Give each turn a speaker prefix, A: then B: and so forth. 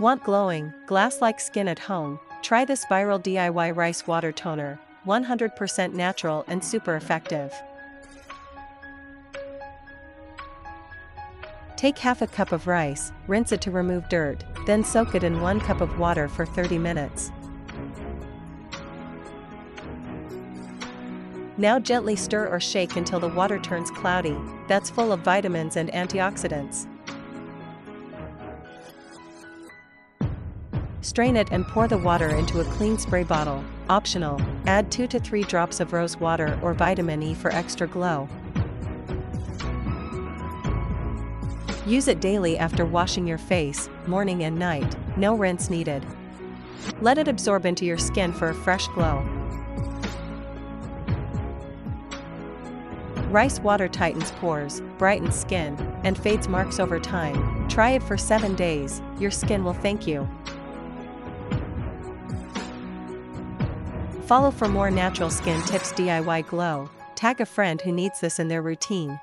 A: Want glowing, glass-like skin at home? Try this viral DIY rice water toner, 100% natural and super effective. Take half a cup of rice, rinse it to remove dirt, then soak it in 1 cup of water for 30 minutes. Now gently stir or shake until the water turns cloudy, that's full of vitamins and antioxidants. Strain it and pour the water into a clean spray bottle, optional. Add 2 to 3 drops of rose water or vitamin E for extra glow. Use it daily after washing your face, morning and night, no rinse needed. Let it absorb into your skin for a fresh glow. Rice water tightens pores, brightens skin, and fades marks over time. Try it for 7 days, your skin will thank you. Follow for more natural skin tips. DIY glow. Tag a friend who needs this in their routine.